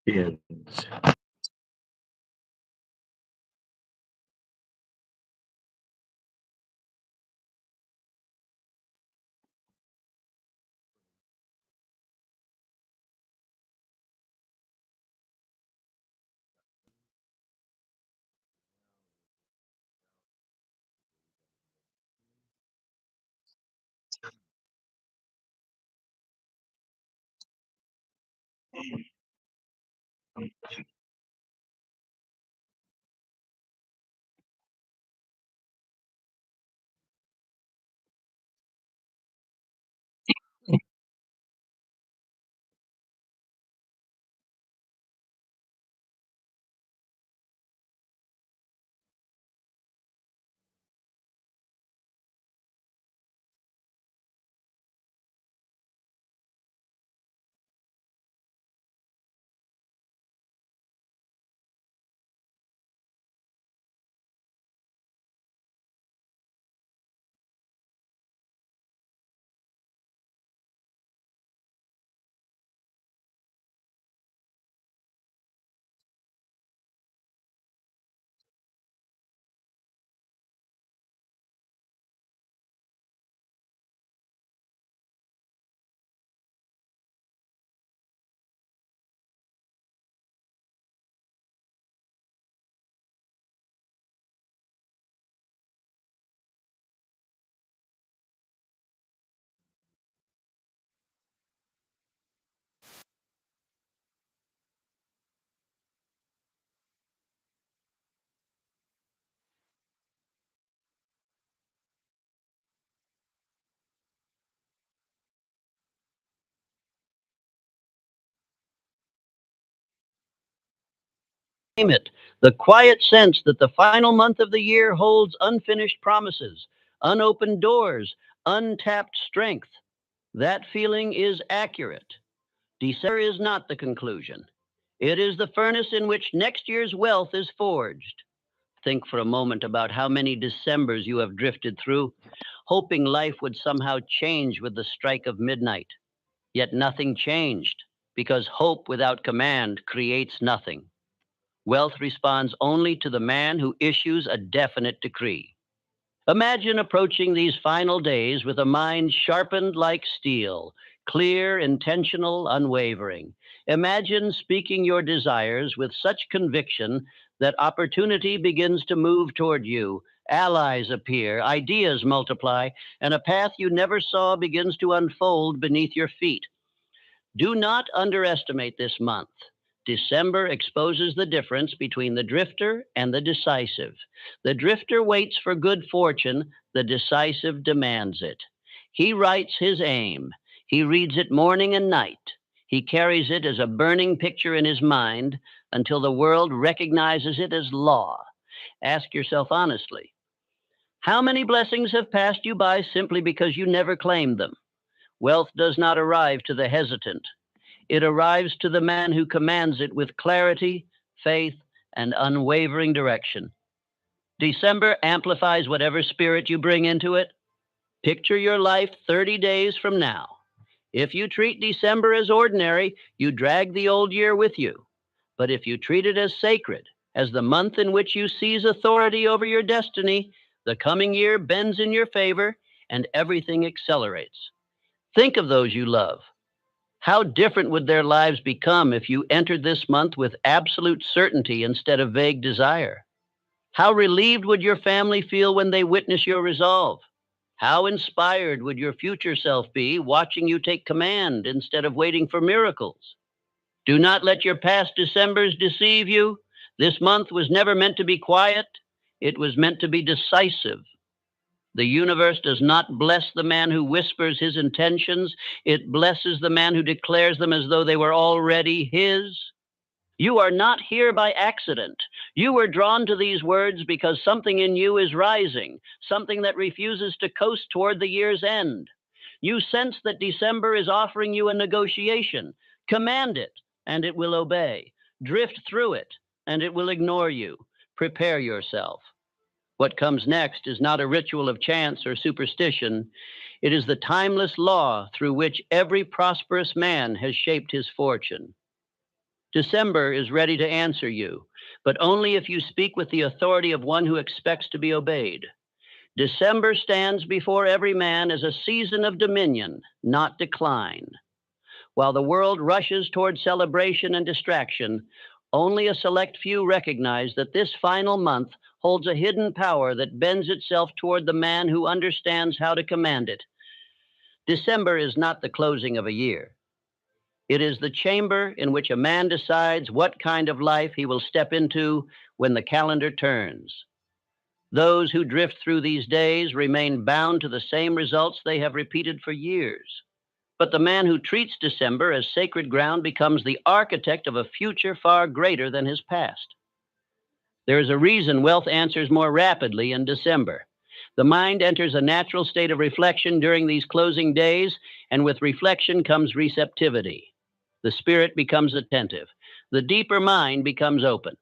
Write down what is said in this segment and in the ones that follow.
Kids. Name it, the quiet sense that the final month of the year holds unfinished promises, unopened doors, untapped strength. That feeling is accurate. December is not the conclusion. It is the furnace in which next year's wealth is forged. Think for a moment about how many Decembers you have drifted through, hoping life would somehow change with the strike of midnight. Yet nothing changed, because hope without command creates nothing. Wealth responds only to the man who issues a definite decree. Imagine approaching these final days with a mind sharpened like steel, clear, intentional, unwavering. Imagine speaking your desires with such conviction that opportunity begins to move toward you, allies appear, ideas multiply, and a path you never saw begins to unfold beneath your feet. Do not underestimate this month. December exposes the difference between the drifter and the decisive. The drifter waits for good fortune, the decisive demands it. He writes his aim, he reads it morning and night. He carries it as a burning picture in his mind until the world recognizes it as law. Ask yourself honestly, how many blessings have passed you by simply because you never claimed them? Wealth does not arrive to the hesitant. It arrives to the man who commands it with clarity, faith, and unwavering direction. December amplifies whatever spirit you bring into it. Picture your life 30 days from now. If you treat December as ordinary, you drag the old year with you. But if you treat it as sacred, as the month in which you seize authority over your destiny, the coming year bends in your favor and everything accelerates. Think of those you love. How different would their lives become if you entered this month with absolute certainty instead of vague desire? How relieved would your family feel when they witness your resolve? How inspired would your future self be watching you take command instead of waiting for miracles? Do not let your past Decembers deceive you. This month was never meant to be quiet, it was meant to be decisive. The universe does not bless the man who whispers his intentions. It blesses the man who declares them as though they were already his. You are not here by accident. You were drawn to these words because something in you is rising, something that refuses to coast toward the year's end. You sense that December is offering you a negotiation. Command it, and it will obey. Drift through it, and it will ignore you. Prepare yourself. What comes next is not a ritual of chance or superstition. It is the timeless law through which every prosperous man has shaped his fortune. December is ready to answer you, but only if you speak with the authority of one who expects to be obeyed. December stands before every man as a season of dominion, not decline. While the world rushes toward celebration and distraction, only a select few recognize that this final month holds a hidden power that bends itself toward the man who understands how to command it. December is not the closing of a year. It is the chamber in which a man decides what kind of life he will step into when the calendar turns. Those who drift through these days remain bound to the same results they have repeated for years. But the man who treats December as sacred ground becomes the architect of a future far greater than his past. There is a reason wealth answers more rapidly in December. The mind enters a natural state of reflection during these closing days, and with reflection comes receptivity. The spirit becomes attentive. The deeper mind becomes open.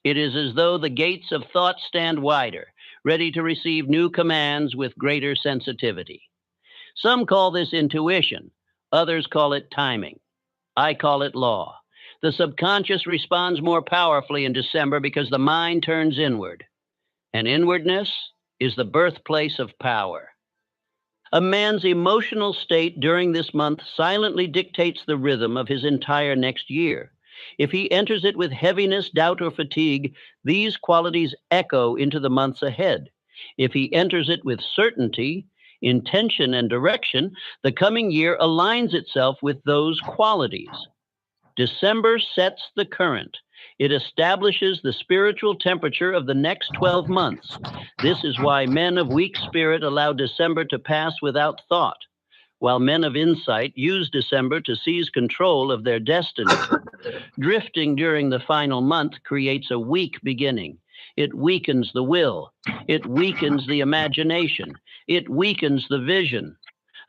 It is as though the gates of thought stand wider, ready to receive new commands with greater sensitivity. Some call this intuition. Others call it timing. I call it law. The subconscious responds more powerfully in December because the mind turns inward. And inwardness is the birthplace of power. A man's emotional state during this month silently dictates the rhythm of his entire next year. If he enters it with heaviness, doubt, or fatigue, these qualities echo into the months ahead. If he enters it with certainty, intention, and direction, the coming year aligns itself with those qualities. December sets the current. It establishes the spiritual temperature of the next 12 months. This is why men of weak spirit allow December to pass without thought, while men of insight use December to seize control of their destiny. Drifting during the final month creates a weak beginning. It weakens the will. It weakens the imagination. It weakens the vision.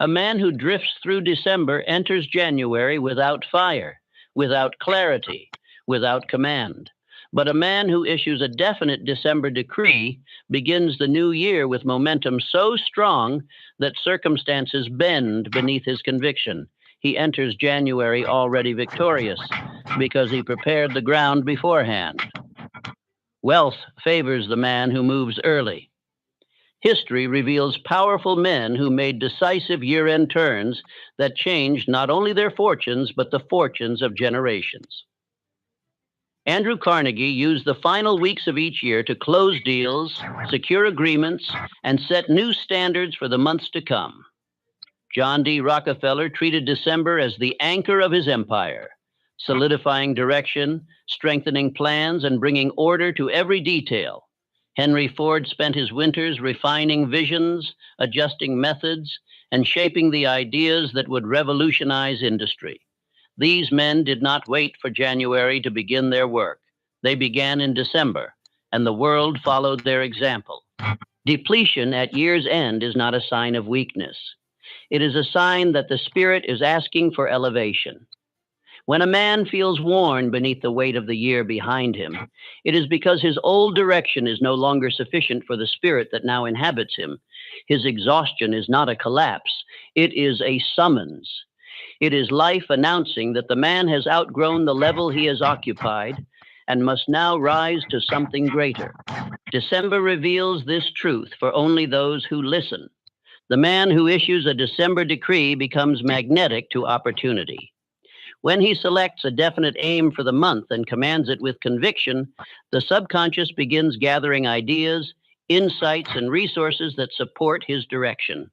A man who drifts through December enters January without fire, without clarity, without command. But a man who issues a definite December decree begins the new year with momentum so strong that circumstances bend beneath his conviction. He enters January already victorious because he prepared the ground beforehand. Wealth favors the man who moves early. History reveals powerful men who made decisive year-end turns that changed not only their fortunes, but the fortunes of generations. Andrew Carnegie used the final weeks of each year to close deals, secure agreements, and set new standards for the months to come. John D. Rockefeller treated December as the anchor of his empire, solidifying direction, strengthening plans, and bringing order to every detail. Henry Ford spent his winters refining visions, adjusting methods, and shaping the ideas that would revolutionize industry. These men did not wait for January to begin their work. They began in December, and the world followed their example. Depletion at year's end is not a sign of weakness. It is a sign that the spirit is asking for elevation. When a man feels worn beneath the weight of the year behind him, it is because his old direction is no longer sufficient for the spirit that now inhabits him. His exhaustion is not a collapse, it is a summons. It is life announcing that the man has outgrown the level he has occupied and must now rise to something greater. December reveals this truth for only those who listen. The man who issues a December decree becomes magnetic to opportunity. When he selects a definite aim for the month and commands it with conviction, the subconscious begins gathering ideas, insights, and resources that support his direction.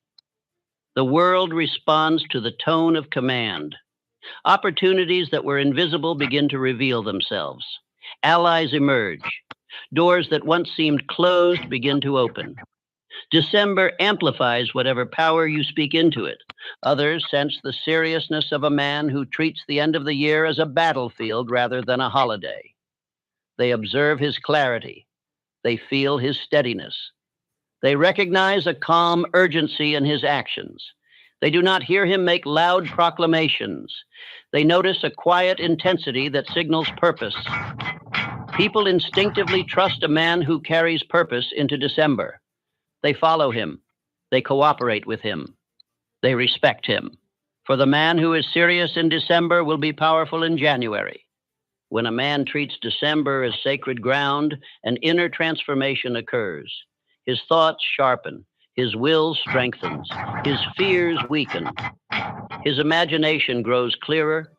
The world responds to the tone of command. Opportunities that were invisible begin to reveal themselves. Allies emerge. Doors that once seemed closed begin to open. December amplifies whatever power you speak into it. Others sense the seriousness of a man who treats the end of the year as a battlefield rather than a holiday. They observe his clarity. They feel his steadiness. They recognize a calm urgency in his actions. They do not hear him make loud proclamations. They notice a quiet intensity that signals purpose. People instinctively trust a man who carries purpose into December. They follow him. They cooperate with him. They respect him. For the man who is serious in December will be powerful in January. When a man treats December as sacred ground, an inner transformation occurs. His thoughts sharpen, his will strengthens, his fears weaken, his imagination grows clearer.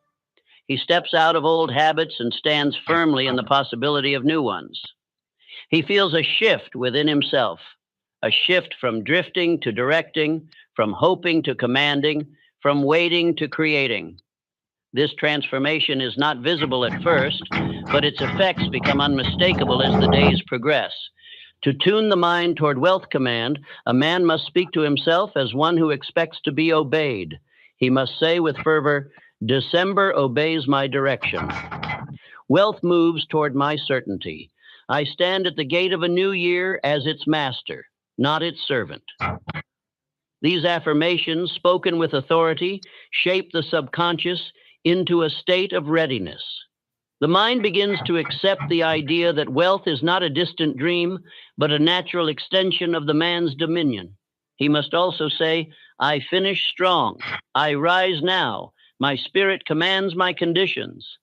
He steps out of old habits and stands firmly in the possibility of new ones. He feels a shift within himself, a shift from drifting to directing, from hoping to commanding, from waiting to creating. This transformation is not visible at first, but its effects become unmistakable as the days progress. To tune the mind toward wealth command, a man must speak to himself as one who expects to be obeyed. He must say with fervor, "December obeys my direction. Wealth moves toward my certainty. I stand at the gate of a new year as its master, not its servant." These affirmations, spoken with authority, shape the subconscious into a state of readiness. The mind begins to accept the idea that wealth is not a distant dream, but a natural extension of the man's dominion. He must also say, "I finish strong. I rise now. My spirit commands my conditions."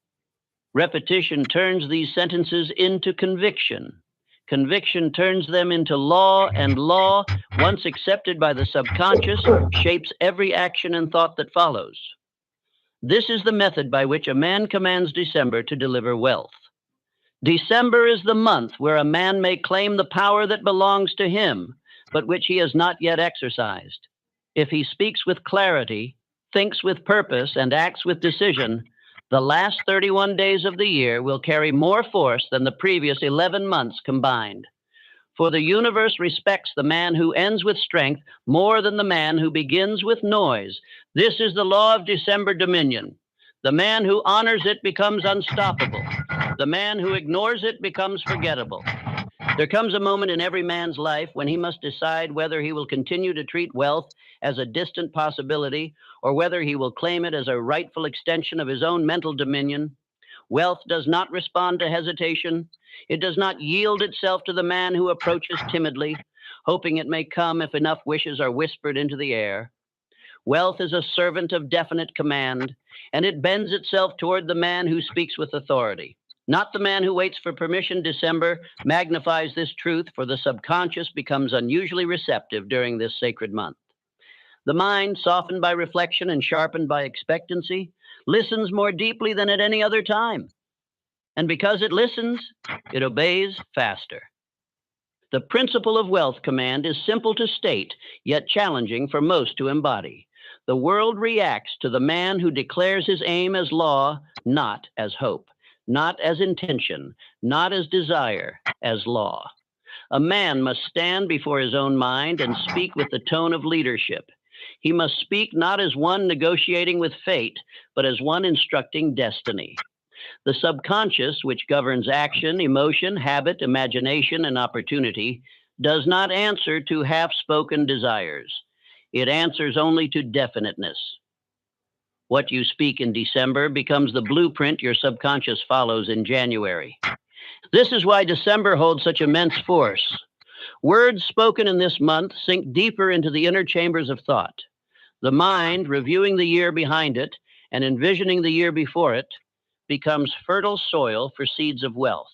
Repetition turns these sentences into conviction. Conviction turns them into law, and law, once accepted by the subconscious, shapes every action and thought that follows. This is the method by which a man commands December to deliver wealth. December is the month where a man may claim the power that belongs to him, but which he has not yet exercised. If he speaks with clarity, thinks with purpose, and acts with decision, the last 31 days of the year will carry more force than the previous 11 months combined. For the universe respects the man who ends with strength more than the man who begins with noise. This is the law of December dominion. The man who honors it becomes unstoppable. The man who ignores it becomes forgettable. There comes a moment in every man's life when he must decide whether he will continue to treat wealth as a distant possibility or whether he will claim it as a rightful extension of his own mental dominion. Wealth does not respond to hesitation. It does not yield itself to the man who approaches timidly, hoping it may come if enough wishes are whispered into the air. Wealth is a servant of definite command, and it bends itself toward the man who speaks with authority. Not the man who waits for permission. December magnifies this truth, for the subconscious becomes unusually receptive during this sacred month. The mind, softened by reflection and sharpened by expectancy, listens more deeply than at any other time. And because it listens, it obeys faster. The principle of wealth command is simple to state, yet challenging for most to embody. The world reacts to the man who declares his aim as law, not as hope, not as intention, not as desire, as law. A man must stand before his own mind and speak with the tone of leadership. He must speak not as one negotiating with fate, but as one instructing destiny. The subconscious, which governs action, emotion, habit, imagination, and opportunity, does not answer to half-spoken desires. It answers only to definiteness. What you speak in December becomes the blueprint your subconscious follows in January. This is why December holds such immense force. Words spoken in this month sink deeper into the inner chambers of thought. The mind, reviewing the year behind it and envisioning the year before it, becomes fertile soil for seeds of wealth.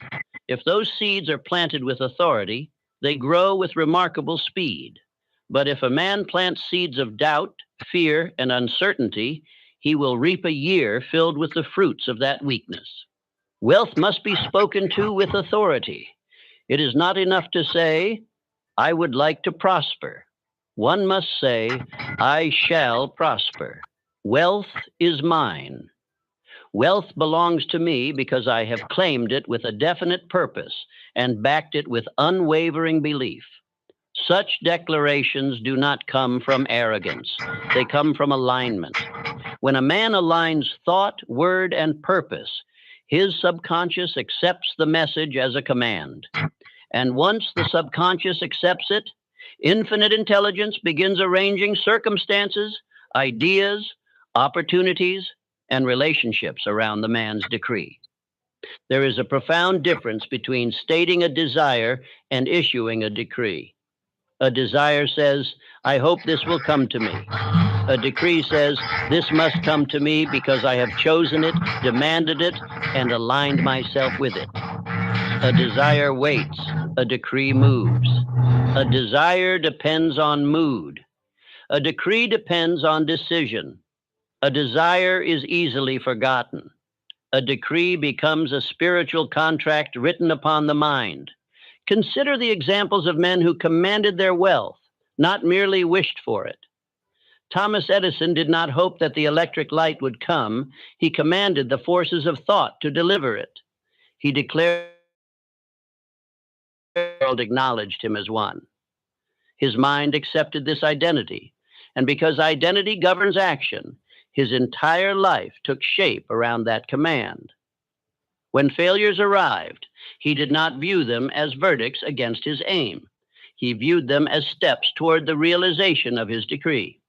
If those seeds are planted with authority, they grow with remarkable speed. But if a man plants seeds of doubt, fear, and uncertainty, he will reap a year filled with the fruits of that weakness. Wealth must be spoken to with authority. It is not enough to say, "I would like to prosper." One must say, "I shall prosper. Wealth is mine. Wealth belongs to me because I have claimed it with a definite purpose and backed it with unwavering belief." Such declarations do not come from arrogance. They come from alignment. When a man aligns thought, word, and purpose, his subconscious accepts the message as a command. And once the subconscious accepts it, infinite intelligence begins arranging circumstances, ideas, opportunities, and relationships around the man's decree. There is a profound difference between stating a desire and issuing a decree. A desire says, "I hope this will come to me." A decree says, "This must come to me because I have chosen it, demanded it, and aligned myself with it. A desire waits, a decree moves. A desire depends on mood. A decree depends on decision. A desire is easily forgotten. A decree becomes a spiritual contract written upon the mind. Consider the examples of men who commanded their wealth, not merely wished for it. Thomas Edison did not hope that the electric light would come. He commanded the forces of thought to deliver it. He declared the world acknowledged him as one. His mind accepted this identity, and because identity governs action, his entire life took shape around that command. When failures arrived, he did not view them as verdicts against his aim. He viewed them as steps toward the realization of his decree.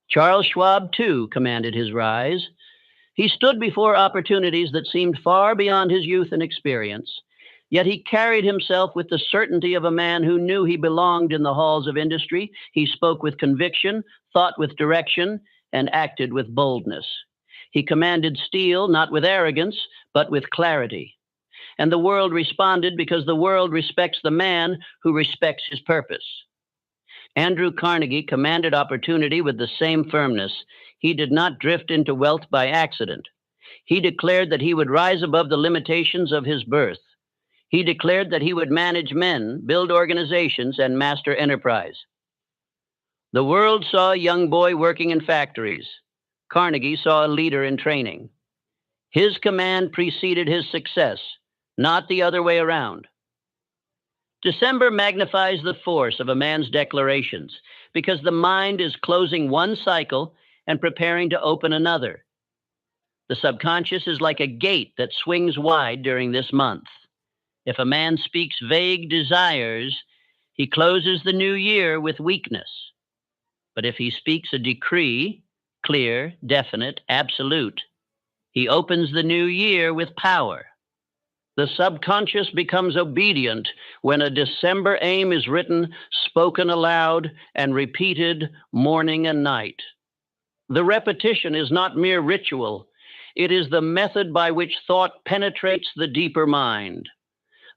Charles Schwab, too, commanded his rise. He stood before opportunities that seemed far beyond his youth and experience, yet he carried himself with the certainty of a man who knew he belonged in the halls of industry. He spoke with conviction, thought with direction, and acted with boldness. He commanded steel not with arrogance, but with clarity. And the world responded because the world respects the man who respects his purpose. Andrew Carnegie commanded opportunity with the same firmness. He did not drift into wealth by accident. He declared that he would rise above the limitations of his birth. He declared that he would manage men, build organizations, and master enterprise. The world saw a young boy working in factories. Carnegie saw a leader in training. His command preceded his success, not the other way around. December magnifies the force of a man's declarations because the mind is closing one cycle and preparing to open another. The subconscious is like a gate that swings wide during this month. If a man speaks vague desires, he closes the new year with weakness. But if he speaks a decree, clear, definite, absolute, he opens the new year with power. The subconscious becomes obedient when a December aim is written, spoken aloud, and repeated morning and night. The repetition is not mere ritual. It is the method by which thought penetrates the deeper mind.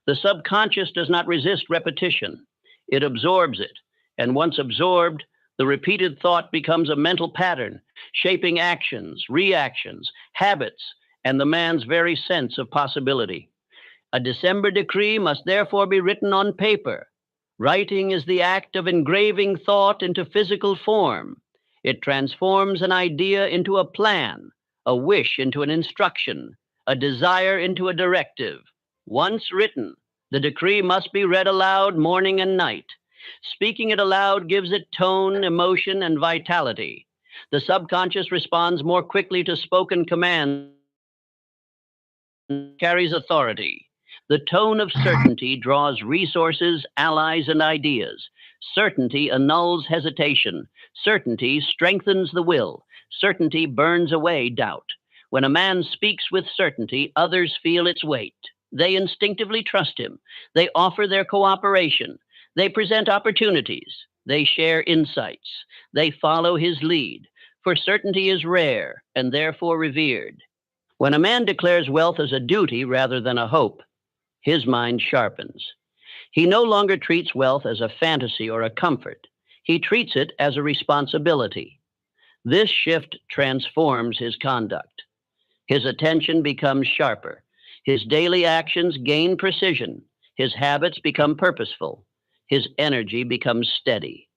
The subconscious does not resist repetition. It absorbs it, and once absorbed, the repeated thought becomes a mental pattern, shaping actions, reactions, habits, and the man's very sense of possibility. A December decree must therefore be written on paper. Writing is the act of engraving thought into physical form. It transforms an idea into a plan, a wish into an instruction, a desire into a directive. Once written, the decree must be read aloud morning and night. Speaking it aloud gives it tone, emotion, and vitality. The subconscious responds more quickly to spoken commands, carries authority. The tone of certainty draws resources, allies, and ideas. Certainty annuls hesitation. Certainty strengthens the will. Certainty burns away doubt. When a man speaks with certainty, others feel its weight. They instinctively trust him. They offer their cooperation. They present opportunities. They share insights. They follow his lead. For certainty is rare and therefore revered. When a man declares wealth as a duty rather than a hope, his mind sharpens. He no longer treats wealth as a fantasy or a comfort. He treats it as a responsibility. This shift transforms his conduct. His attention becomes sharper. His daily actions gain precision. His habits become purposeful. His energy becomes steady.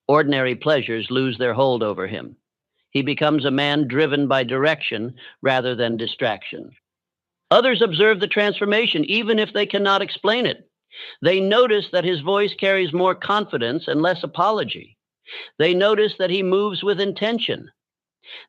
Ordinary pleasures lose their hold over him. He becomes a man driven by direction rather than distraction. Others observe the transformation, even if they cannot explain it. They notice that his voice carries more confidence and less apology. They notice that he moves with intention.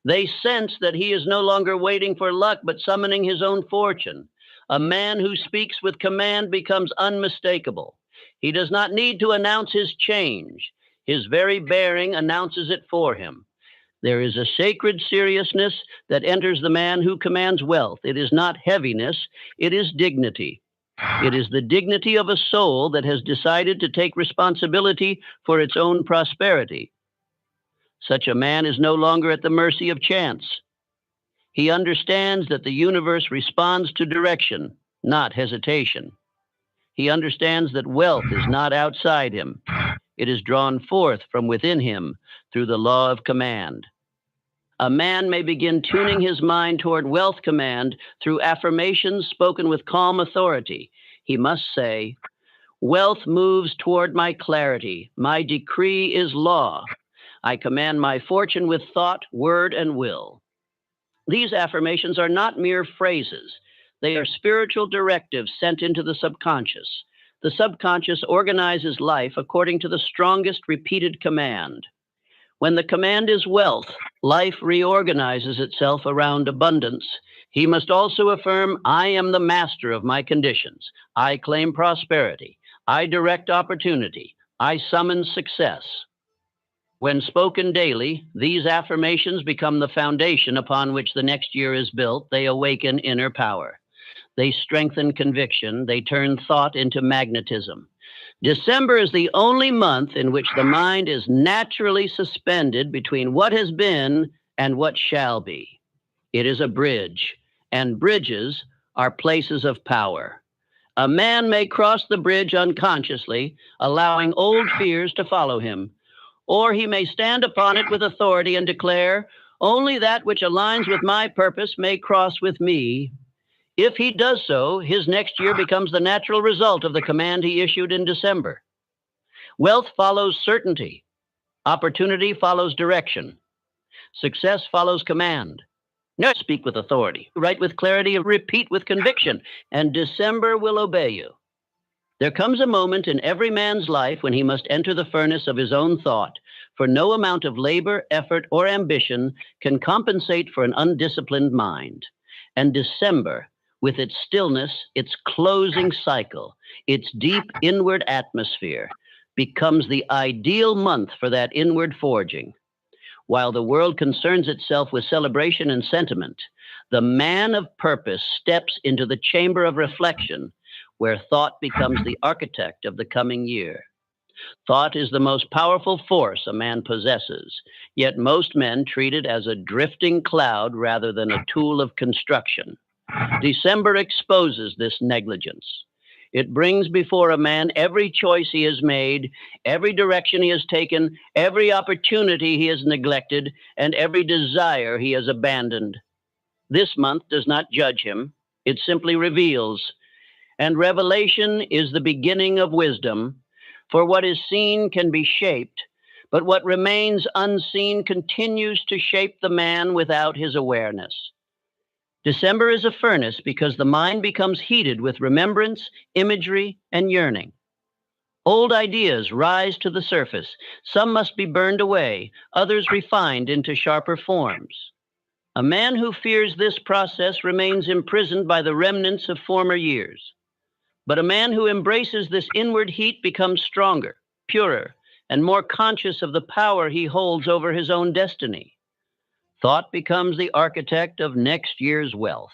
They sense that he is no longer waiting for luck, but summoning his own fortune. A man who speaks with command becomes unmistakable. He does not need to announce his change. His very bearing announces it for him. There is a sacred seriousness that enters the man who commands wealth. It is not heaviness, it is dignity. It is the dignity of a soul that has decided to take responsibility for its own prosperity. Such a man is no longer at the mercy of chance. He understands that the universe responds to direction, not hesitation. He understands that wealth is not outside him. It is drawn forth from within him through the law of command. A man may begin tuning his mind toward wealth command through affirmations spoken with calm authority. He must say, "Wealth moves toward my clarity. My decree is law. I command my fortune with thought, word, and will." These affirmations are not mere phrases. They are spiritual directives sent into the subconscious. The subconscious organizes life according to the strongest repeated command. When the command is wealth, life reorganizes itself around abundance. He must also affirm, "I am the master of my conditions. I claim prosperity. I direct opportunity. I summon success." When spoken daily, these affirmations become the foundation upon which the next year is built. They awaken inner power. They strengthen conviction. They turn thought into magnetism. December is the only month in which the mind is naturally suspended between what has been and what shall be. It is a bridge, and bridges are places of power. A man may cross the bridge unconsciously, allowing old fears to follow him, or he may stand upon it with authority and declare, "Only that which aligns with my purpose may cross with me." If he does so, his next year becomes the natural result of the command he issued in December. Wealth follows certainty. Opportunity follows direction. Success follows command. Now speak with authority, write with clarity, and repeat with conviction, and December will obey you. There comes a moment in every man's life when he must enter the furnace of his own thought, for no amount of labor, effort, or ambition can compensate for an undisciplined mind. And December, with its stillness, its closing cycle, its deep inward atmosphere, becomes the ideal month for that inward forging. While the world concerns itself with celebration and sentiment, the man of purpose steps into the chamber of reflection, where thought becomes the architect of the coming year. Thought is the most powerful force a man possesses, yet most men treat it as a drifting cloud rather than a tool of construction. December exposes this negligence. It brings before a man every choice he has made, every direction he has taken, every opportunity he has neglected, and every desire he has abandoned. This month does not judge him, it simply reveals. And revelation is the beginning of wisdom, for what is seen can be shaped, but what remains unseen continues to shape the man without his awareness. December is a furnace because the mind becomes heated with remembrance, imagery, and yearning. Old ideas rise to the surface. Some must be burned away, others refined into sharper forms. A man who fears this process remains imprisoned by the remnants of former years. But a man who embraces this inward heat becomes stronger, purer, and more conscious of the power he holds over his own destiny. Thought becomes the architect of next year's wealth.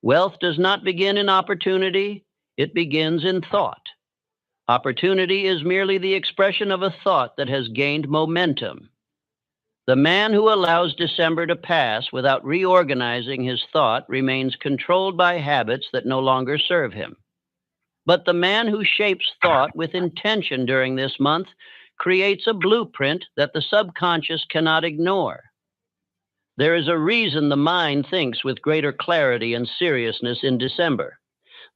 Wealth does not begin in opportunity, it begins in thought. Opportunity is merely the expression of a thought that has gained momentum. The man who allows December to pass without reorganizing his thought remains controlled by habits that no longer serve him. But the man who shapes thought with intention during this month creates a blueprint that the subconscious cannot ignore. There is a reason the mind thinks with greater clarity and seriousness in December.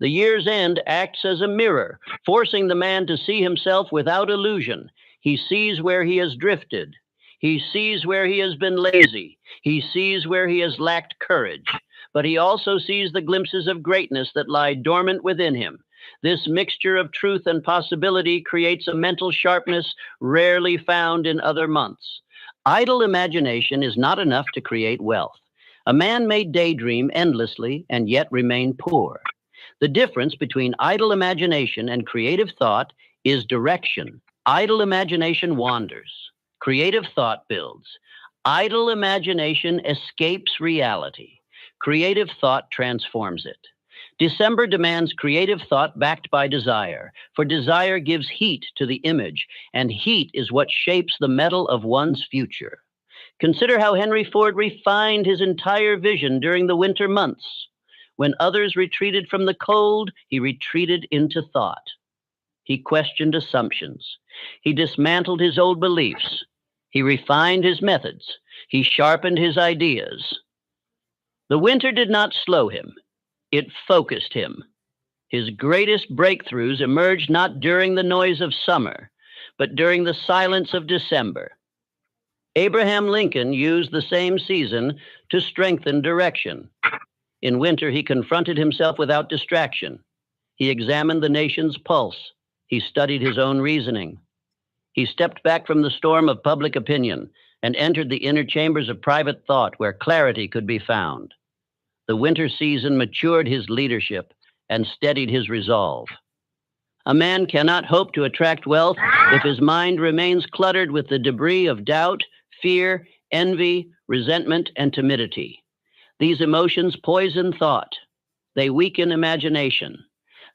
The year's end acts as a mirror, forcing the man to see himself without illusion. He sees where he has drifted. He sees where he has been lazy. He sees where he has lacked courage. But he also sees the glimpses of greatness that lie dormant within him. This mixture of truth and possibility creates a mental sharpness rarely found in other months. Idle imagination is not enough to create wealth. A man may daydream endlessly and yet remain poor. The difference between idle imagination and creative thought is direction. Idle imagination wanders. Creative thought builds. Idle imagination escapes reality. Creative thought transforms it. December demands creative thought backed by desire, for desire gives heat to the image, and heat is what shapes the metal of one's future. Consider how Henry Ford refined his entire vision during the winter months. When others retreated from the cold, he retreated into thought. He questioned assumptions. He dismantled his old beliefs. He refined his methods. He sharpened his ideas. The winter did not slow him, it focused him. His greatest breakthroughs emerged not during the noise of summer, but during the silence of December. Abraham Lincoln used the same season to strengthen direction. In winter, he confronted himself without distraction. He examined the nation's pulse. He studied his own reasoning. He stepped back from the storm of public opinion and entered the inner chambers of private thought where clarity could be found. The winter season matured his leadership and steadied his resolve. A man cannot hope to attract wealth if his mind remains cluttered with the debris of doubt, fear, envy, resentment, and timidity. These emotions poison thought. They weaken imagination.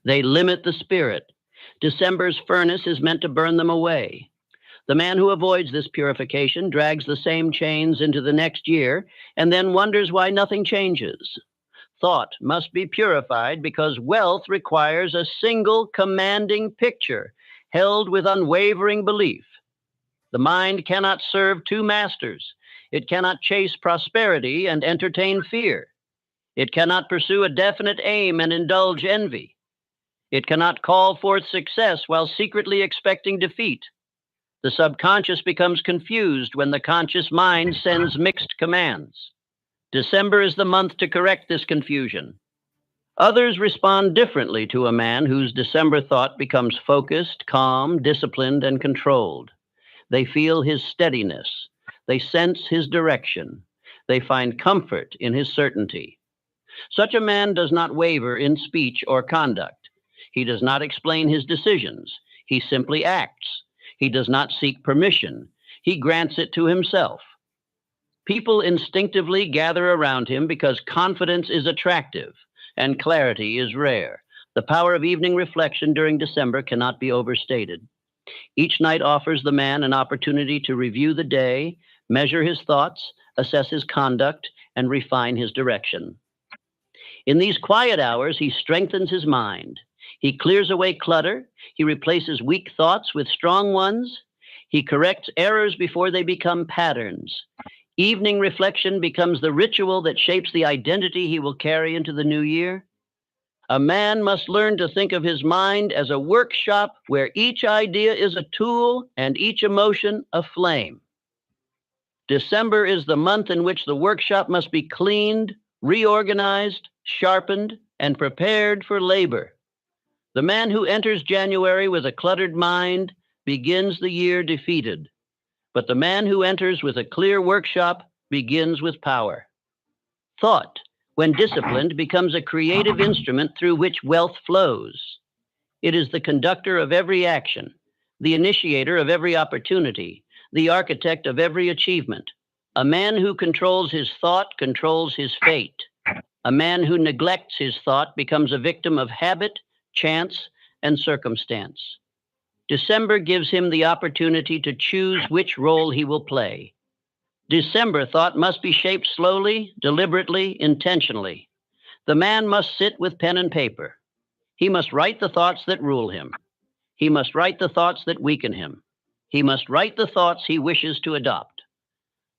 They limit the spirit. December's furnace is meant to burn them away. The man who avoids this purification drags the same chains into the next year and then wonders why nothing changes. Thought must be purified because wealth requires a single commanding picture held with unwavering belief. The mind cannot serve two masters. It cannot chase prosperity and entertain fear. It cannot pursue a definite aim and indulge envy. It cannot call forth success while secretly expecting defeat. The subconscious becomes confused when the conscious mind sends mixed commands. December is the month to correct this confusion. Others respond differently to a man whose December thought becomes focused, calm, disciplined, and controlled. They feel his steadiness. They sense his direction. They find comfort in his certainty. Such a man does not waver in speech or conduct. He does not explain his decisions. He simply acts. He does not seek permission. He grants it to himself. People instinctively gather around him because confidence is attractive and clarity is rare. The power of evening reflection during December cannot be overstated. Each night offers the man an opportunity to review the day, measure his thoughts, assess his conduct, and refine his direction. In these quiet hours, he strengthens his mind. He clears away clutter. He replaces weak thoughts with strong ones. He corrects errors before they become patterns. Evening reflection becomes the ritual that shapes the identity he will carry into the new year. A man must learn to think of his mind as a workshop where each idea is a tool and each emotion a flame. December is the month in which the workshop must be cleaned, reorganized, sharpened, and prepared for labor. The man who enters January with a cluttered mind begins the year defeated. But the man who enters with a clear workshop begins with power. Thought, when disciplined, becomes a creative instrument through which wealth flows. It is the conductor of every action, the initiator of every opportunity, the architect of every achievement. A man who controls his thought controls his fate. A man who neglects his thought becomes a victim of habit, chance, and circumstance. December gives him the opportunity to choose which role he will play. December thought must be shaped slowly, deliberately, intentionally. The man must sit with pen and paper. He must write the thoughts that rule him. He must write the thoughts that weaken him. He must write the thoughts he wishes to adopt.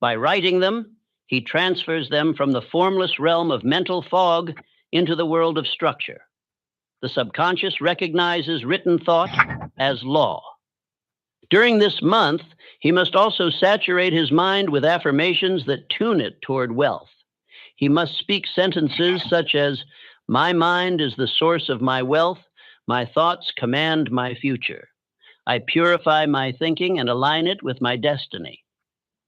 By writing them, he transfers them from the formless realm of mental fog into the world of structure. The subconscious recognizes written thought as law. During this month, he must also saturate his mind with affirmations that tune it toward wealth. He must speak sentences such as, "My mind is the source of my wealth. My thoughts command my future. I purify my thinking and align it with my destiny."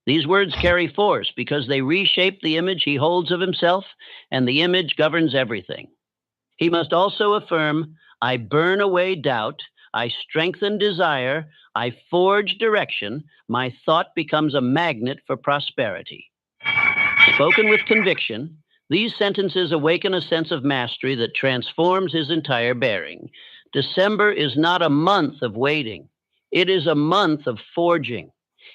These words carry force because they reshape the image he holds of himself, and the image governs everything. He must also affirm, "I burn away doubt. I strengthen desire. I forge direction. My thought becomes a magnet for prosperity." Spoken with conviction, these sentences awaken a sense of mastery that transforms his entire bearing. December is not a month of waiting. It is a month of forging.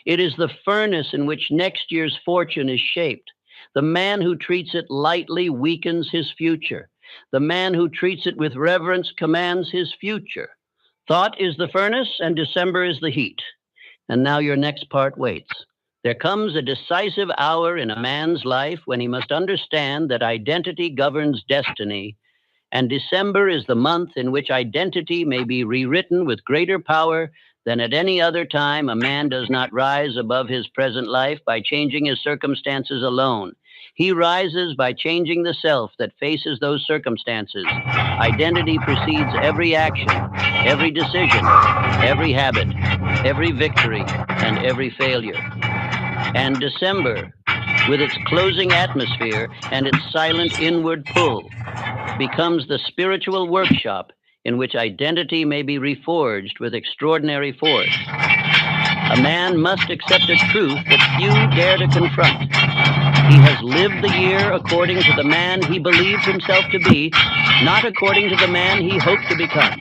It is the furnace in which next year's fortune is shaped. The man who treats it lightly weakens his future. The man who treats it with reverence commands his future. Thought is the furnace, and December is the heat. And now your next part waits. There comes a decisive hour in a man's life when he must understand that identity governs destiny, and December is the month in which identity may be rewritten with greater power than at any other time. A man does not rise above his present life by changing his circumstances alone. He rises by changing the self that faces those circumstances. Identity precedes every action, every decision, every habit, every victory, and every failure. And December, with its closing atmosphere and its silent inward pull, becomes the spiritual workshop in which identity may be reforged with extraordinary force. A man must accept a truth that few dare to confront. He has lived the year according to the man he believed himself to be, not according to the man he hoped to become.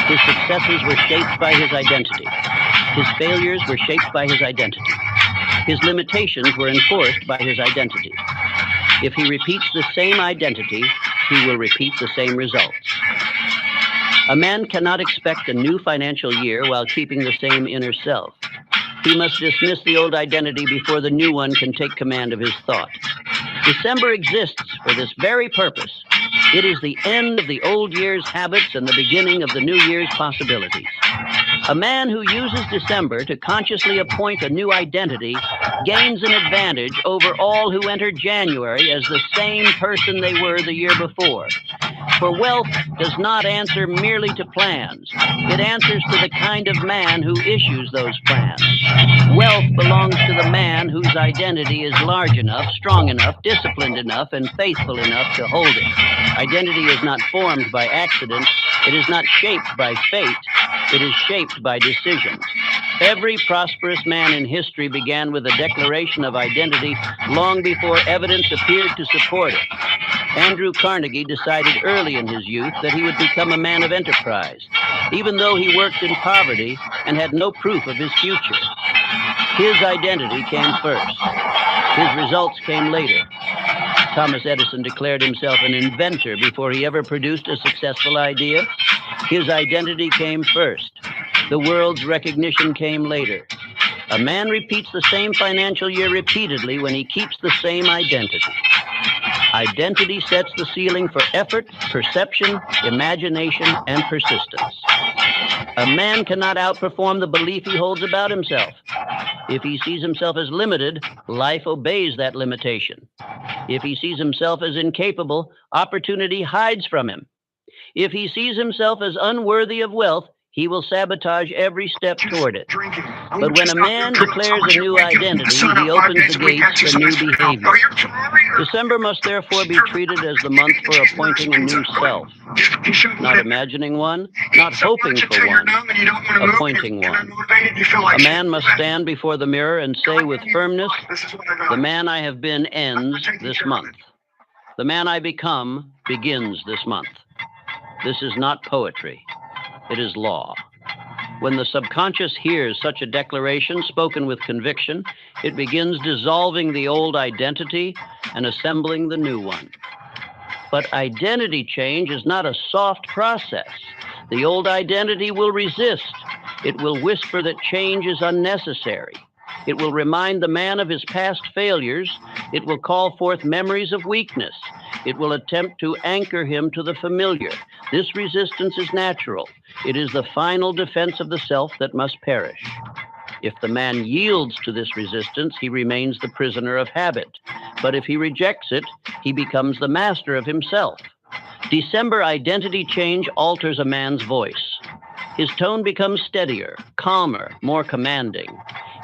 His successes were shaped by his identity. His failures were shaped by his identity. His limitations were enforced by his identity. If he repeats the same identity, he will repeat the same results. A man cannot expect a new financial year while keeping the same inner self. He must dismiss the old identity before the new one can take command of his thought. December exists for this very purpose. It is the end of the old year's habits and the beginning of the new year's possibilities. A man who uses December to consciously appoint a new identity gains an advantage over all who enter January as the same person they were the year before. For wealth does not answer merely to plans. It answers to the kind of man who issues those plans. Wealth belongs to the man whose identity is large enough, strong enough, disciplined enough, and faithful enough to hold it. Identity is not formed by accident. It is not shaped by fate. It is shaped by decisions. Every prosperous man in history began with a declaration of identity long before evidence appeared to support it. Andrew Carnegie decided early in his youth that he would become a man of enterprise, even though he worked in poverty and had no proof of his future. His identity came first. His results came later. Thomas Edison declared himself an inventor before he ever produced a successful idea. His identity came first. The world's recognition came later. A man repeats the same financial year repeatedly when he keeps the same identity. Identity sets the ceiling for effort, perception, imagination, and persistence. A man cannot outperform the belief he holds about himself. If he sees himself as limited, life obeys that limitation. If he sees himself as incapable, opportunity hides from him. If he sees himself as unworthy of wealth, he will sabotage every step toward it. But when a man declares a new identity, he opens the gates for new behavior. December must therefore be treated as the month for appointing a new self. Not imagining one, not hoping for one, appointing one. A man must stand before the mirror and say with firmness, "The man I have been ends this month. The man I become begins this month." This is not poetry. It is law. When the subconscious hears such a declaration spoken with conviction, it begins dissolving the old identity and assembling the new one. But identity change is not a soft process. The old identity will resist. It will whisper that change is unnecessary. It will remind the man of his past failures. It will call forth memories of weakness. It will attempt to anchor him to the familiar. This resistance is natural. It is the final defense of the self that must perish. If the man yields to this resistance, he remains the prisoner of habit. But if he rejects it, he becomes the master of himself. December identity change alters a man's voice. His tone becomes steadier, calmer, more commanding.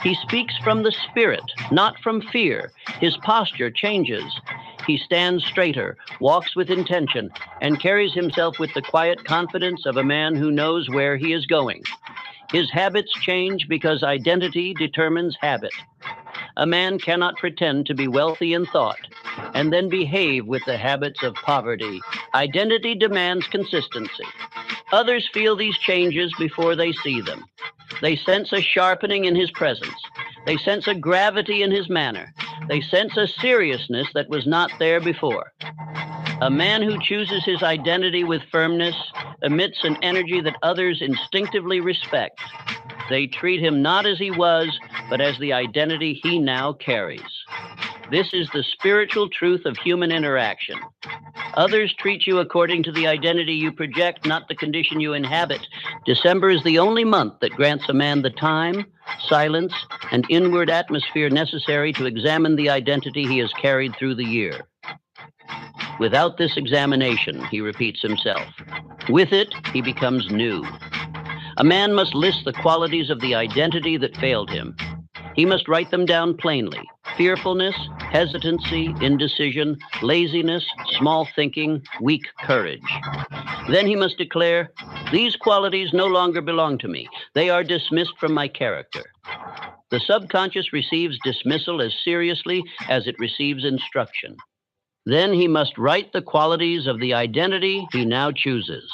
He speaks from the spirit, not from fear. His posture changes. He stands straighter, walks with intention, and carries himself with the quiet confidence of a man who knows where he is going. His habits change because identity determines habit. A man cannot pretend to be wealthy in thought and then behave with the habits of poverty. Identity demands consistency. Others feel these changes before they see them. They sense a sharpening in his presence. They sense a gravity in his manner. They sense a seriousness that was not there before. A man who chooses his identity with firmness emits an energy that others instinctively respect. They treat him not as he was, but as the identity he now carries. This is the spiritual truth of human interaction. Others treat you according to the identity you project, not the condition you inhabit. December is the only month that grants a man the time, silence, and inward atmosphere necessary to examine the identity he has carried through the year. Without this examination, he repeats himself. With it, he becomes new. A man must list the qualities of the identity that failed him. He must write them down plainly. Fearfulness, hesitancy, indecision, laziness, small thinking, weak courage. Then he must declare, these qualities no longer belong to me. They are dismissed from my character. The subconscious receives dismissal as seriously as it receives instruction. Then he must write the qualities of the identity he now chooses.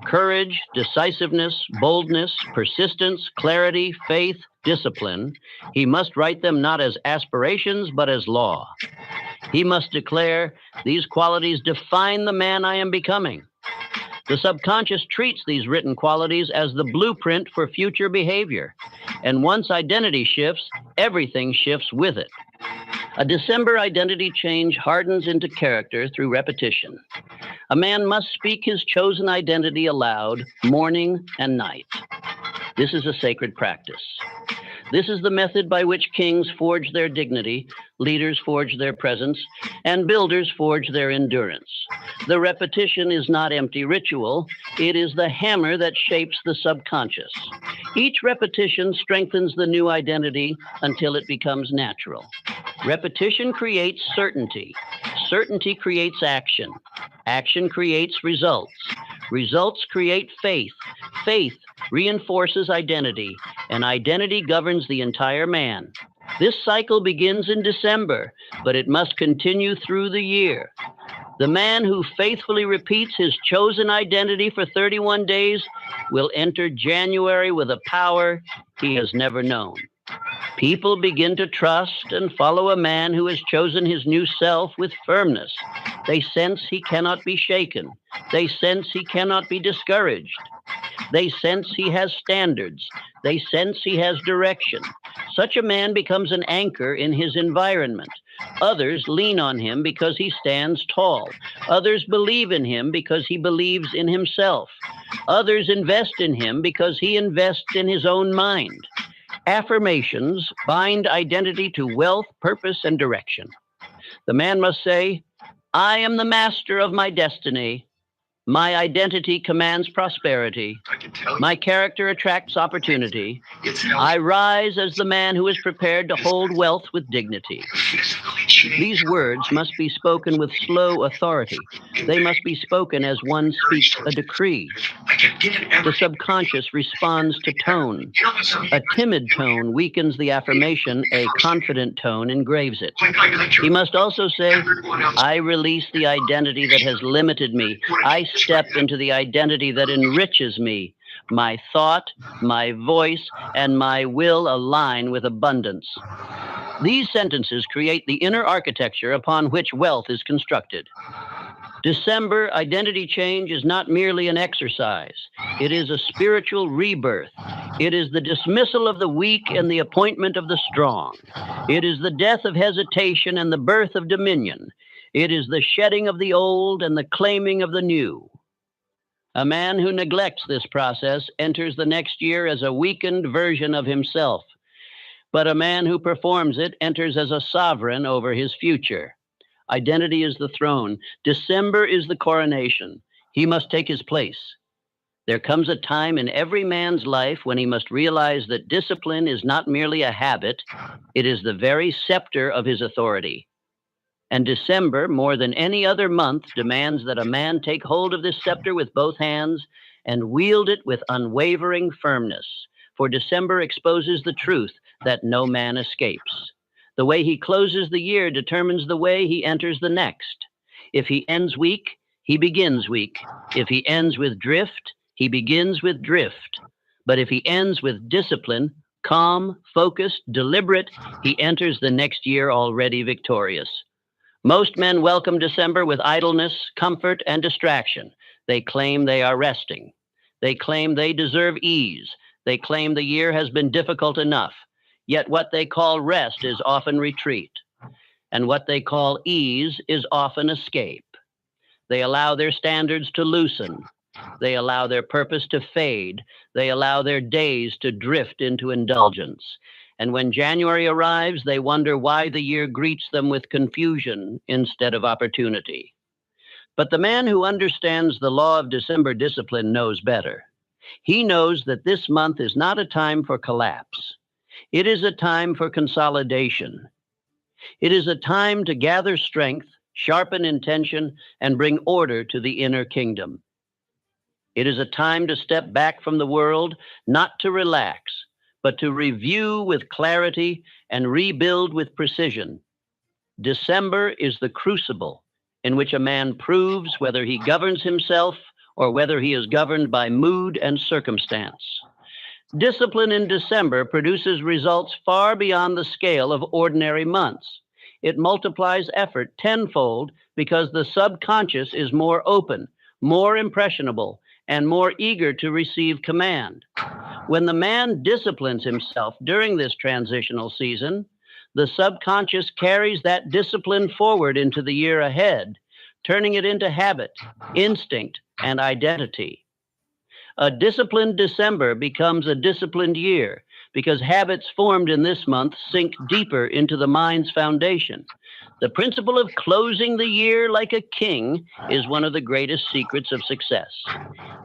Courage, decisiveness, boldness, persistence, clarity, faith, discipline. He must write them not as aspirations, but as law. He must declare, these qualities define the man I am becoming. The subconscious treats these written qualities as the blueprint for future behavior. And once identity shifts, everything shifts with it. A December identity change hardens into character through repetition. A man must speak his chosen identity aloud, morning and night. This is a sacred practice. This is the method by which kings forge their dignity, leaders forge their presence, and builders forge their endurance. The repetition is not empty ritual. It is the hammer that shapes the subconscious. Each repetition strengthens the new identity until it becomes natural. Repetition creates certainty. Certainty creates action. Action creates results. Results create faith. Faith reinforces identity, and identity governs the entire man. This cycle begins in December, but it must continue through the year. The man who faithfully repeats his chosen identity for 31 days will enter January with a power he has never known. People begin to trust and follow a man who has chosen his new self with firmness. They sense he cannot be shaken. They sense he cannot be discouraged. They sense he has standards. They sense he has direction. Such a man becomes an anchor in his environment. Others lean on him because he stands tall. Others believe in him because he believes in himself. Others invest in him because he invests in his own mind. Affirmations bind identity to wealth, purpose, and direction. The man must say, I am the master of my destiny. My identity commands prosperity. My character attracts opportunity. I rise as the man who is prepared to hold wealth with dignity. These words must be spoken with slow authority. They must be spoken as one speaks a decree. The subconscious responds to tone. A timid tone weakens the affirmation. A confident tone engraves it. He must also say, I release the identity that has limited me. I step into the identity that enriches me. My thought, my voice, and my will align with abundance. These sentences create the inner architecture upon which wealth is constructed. December identity change is not merely an exercise. It is a spiritual rebirth. It is the dismissal of the weak and the appointment of the strong. It is the death of hesitation and the birth of dominion. It is the shedding of the old and the claiming of the new. A man who neglects this process enters the next year as a weakened version of himself. But a man who performs it enters as a sovereign over his future. Identity is the throne. December is the coronation. He must take his place. There comes a time in every man's life when he must realize that discipline is not merely a habit, it is the very scepter of his authority. And December, more than any other month, demands that a man take hold of this scepter with both hands and wield it with unwavering firmness. For December exposes the truth that no man escapes. The way he closes the year determines the way he enters the next. If he ends weak, he begins weak. If he ends with drift, he begins with drift. But if he ends with discipline, Calm, focused, deliberate, he enters the next year already victorious. Most men welcome December with idleness, comfort, and distraction. They claim they are resting. They claim they deserve ease. They claim the year has been difficult enough. Yet what they call rest is often retreat, and what they call ease is often escape. They allow their standards to loosen. They allow their purpose to fade. They allow their days to drift into indulgence. And when January arrives, they wonder why the year greets them with confusion instead of opportunity. But the man who understands the law of December discipline knows better. He knows that this month is not a time for collapse. It is a time for consolidation. It is a time to gather strength, sharpen intention, and bring order to the inner kingdom. It is a time to step back from the world, not to relax, but to review with clarity and rebuild with precision. December is the crucible in which a man proves whether he governs himself or whether he is governed by mood and circumstance. Discipline in December produces results far beyond the scale of ordinary months. It multiplies effort tenfold because the subconscious is more open, more impressionable, and more eager to receive command. When the man disciplines himself during this transitional season, the subconscious carries that discipline forward into the year ahead, turning it into habit, instinct, and identity. A disciplined December becomes a disciplined year because habits formed in this month sink deeper into the mind's foundation. The principle of closing the year like a king is one of the greatest secrets of success.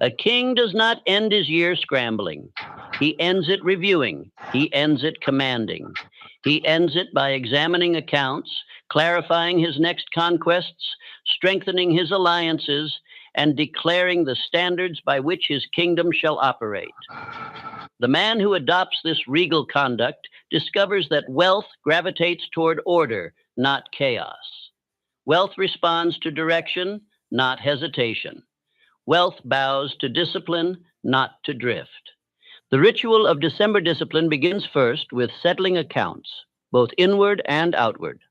A king does not end his year scrambling. He ends it reviewing. He ends it commanding. He ends it by examining accounts, clarifying his next conquests, strengthening his alliances, and declaring the standards by which his kingdom shall operate. The man who adopts this regal conduct discovers that wealth gravitates toward order, not chaos. Wealth responds to direction, not hesitation. Wealth bows to discipline, not to drift. The ritual of December discipline begins first with settling accounts, both inward and outward.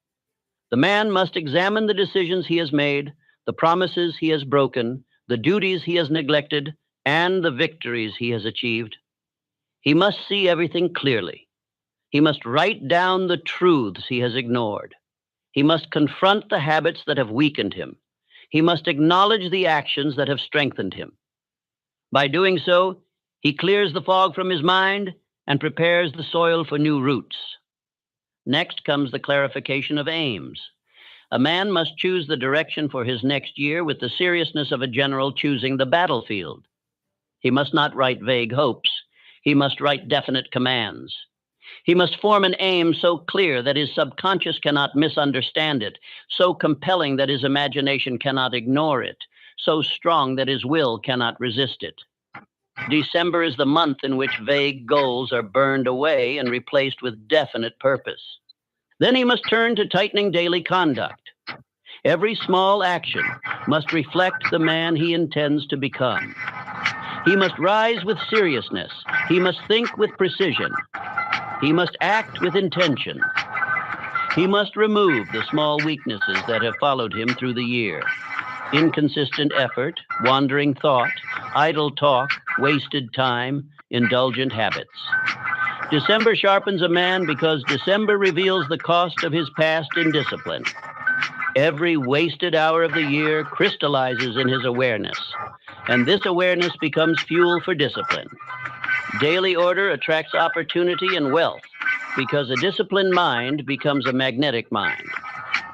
The man must examine the decisions he has made, the promises he has broken, the duties he has neglected, and the victories he has achieved. He must see everything clearly. He must write down the truths he has ignored. He must confront the habits that have weakened him. He must acknowledge the actions that have strengthened him. By doing so, he clears the fog from his mind and prepares the soil for new roots. Next comes the clarification of aims. A man must choose the direction for his next year with the seriousness of a general choosing the battlefield. He must not write vague hopes. He must write definite commands. He must form an aim so clear that his subconscious cannot misunderstand it, so compelling that his imagination cannot ignore it, so strong that his will cannot resist it. December is the month in which vague goals are burned away and replaced with definite purpose. Then he must turn to tightening daily conduct. Every small action must reflect the man he intends to become. He must rise with seriousness. He must think with precision. He must act with intention. He must remove the small weaknesses that have followed him through the year. Inconsistent effort, wandering thought, idle talk, wasted time, indulgent habits. December sharpens a man because December reveals the cost of his past indiscipline. Every wasted hour of the year crystallizes in his awareness, and this awareness becomes fuel for discipline. Daily order attracts opportunity and wealth because a disciplined mind becomes a magnetic mind.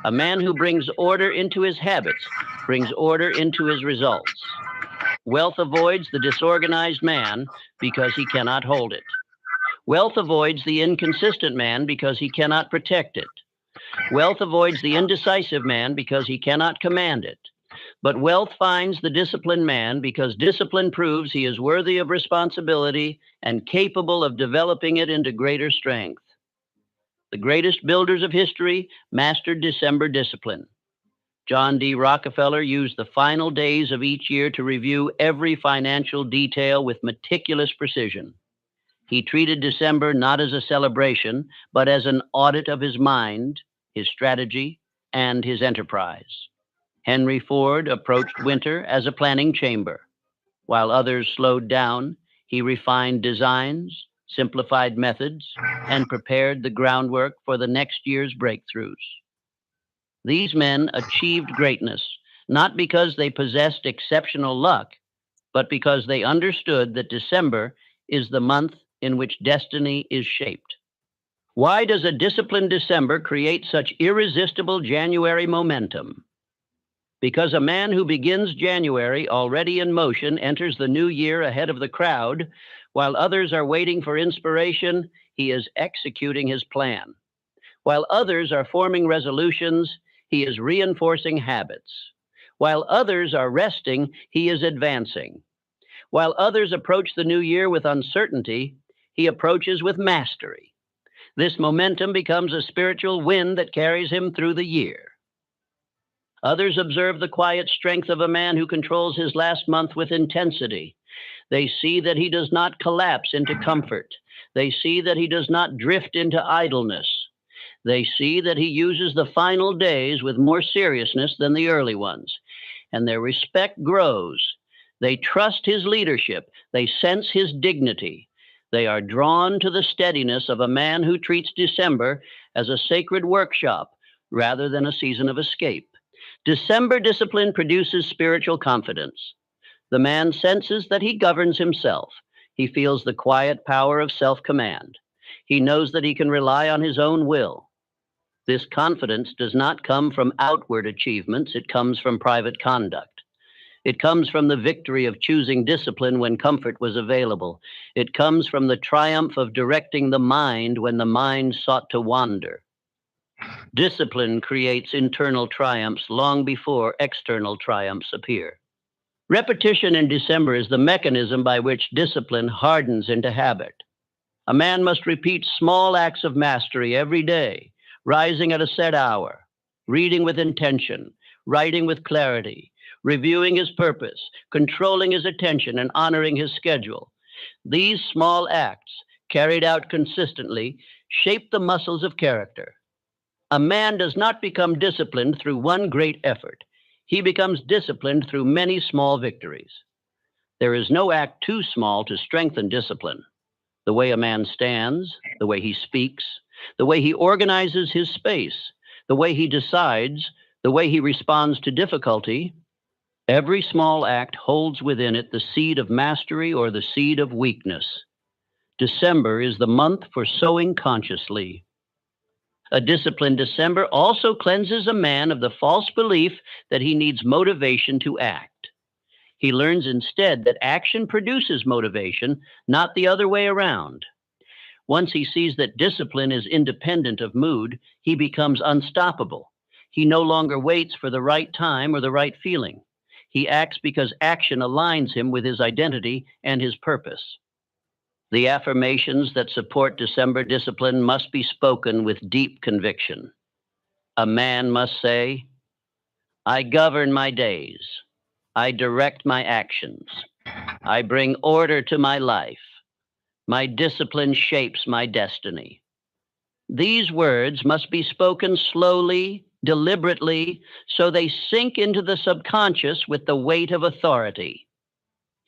A man who brings order into his habits brings order into his results. Wealth avoids the disorganized man because he cannot hold it. Wealth avoids the inconsistent man because he cannot protect it. Wealth avoids the indecisive man because he cannot command it. But wealth finds the disciplined man because discipline proves he is worthy of responsibility and capable of developing it into greater strength. The greatest builders of history mastered December discipline. John D. Rockefeller used the final days of each year to review every financial detail with meticulous precision. He treated December not as a celebration, but as an audit of his mind, his strategy, and his enterprise. Henry Ford approached winter as a planning chamber. While others slowed down, he refined designs, simplified methods, and prepared the groundwork for the next year's breakthroughs. These men achieved greatness not because they possessed exceptional luck, but because they understood that December is the month in which destiny is shaped. Why does a disciplined December create such irresistible January momentum? Because a man who begins January already in motion enters the new year ahead of the crowd, while others are waiting for inspiration, he is executing his plan. While others are forming resolutions, he is reinforcing habits. While others are resting, he is advancing. While others approach the new year with uncertainty, he approaches with mastery. This momentum becomes a spiritual wind that carries him through the year. Others observe the quiet strength of a man who controls his last month with intensity. They see that he does not collapse into comfort. They see that he does not drift into idleness. They see that he uses the final days with more seriousness than the early ones, and their respect grows. They trust his leadership. They sense his dignity. They are drawn to the steadiness of a man who treats December as a sacred workshop rather than a season of escape. December discipline produces spiritual confidence. The man senses that he governs himself. He feels the quiet power of self command. He knows that he can rely on his own will. This confidence does not come from outward achievements, it comes from private conduct. It comes from the victory of choosing discipline when comfort was available. It comes from the triumph of directing the mind when the mind sought to wander. Discipline creates internal triumphs long before external triumphs appear. Repetition in December is the mechanism by which discipline hardens into habit. A man must repeat small acts of mastery every day, rising at a set hour, reading with intention, writing with clarity, reviewing his purpose, controlling his attention, and honoring his schedule. These small acts, carried out consistently, shape the muscles of character. A man does not become disciplined through one great effort. He becomes disciplined through many small victories. There is no act too small to strengthen discipline. The way a man stands, the way he speaks, the way he organizes his space, the way he decides, the way he responds to difficulty, every small act holds within it the seed of mastery or the seed of weakness. December is the month for sowing consciously. A disciplined December also cleanses a man of the false belief that he needs motivation to act. He learns instead that action produces motivation, not the other way around. Once he sees that discipline is independent of mood, he becomes unstoppable. He no longer waits for the right time or the right feeling. He acts because action aligns him with his identity and his purpose. The affirmations that support December discipline must be spoken with deep conviction. A man must say, I govern my days. I direct my actions. I bring order to my life. My discipline shapes my destiny. These words must be spoken slowly, deliberately, so they sink into the subconscious with the weight of authority.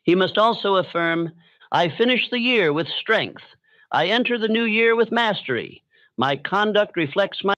He must also affirm, I finish the year with strength. I enter the new year with mastery. My conduct reflects my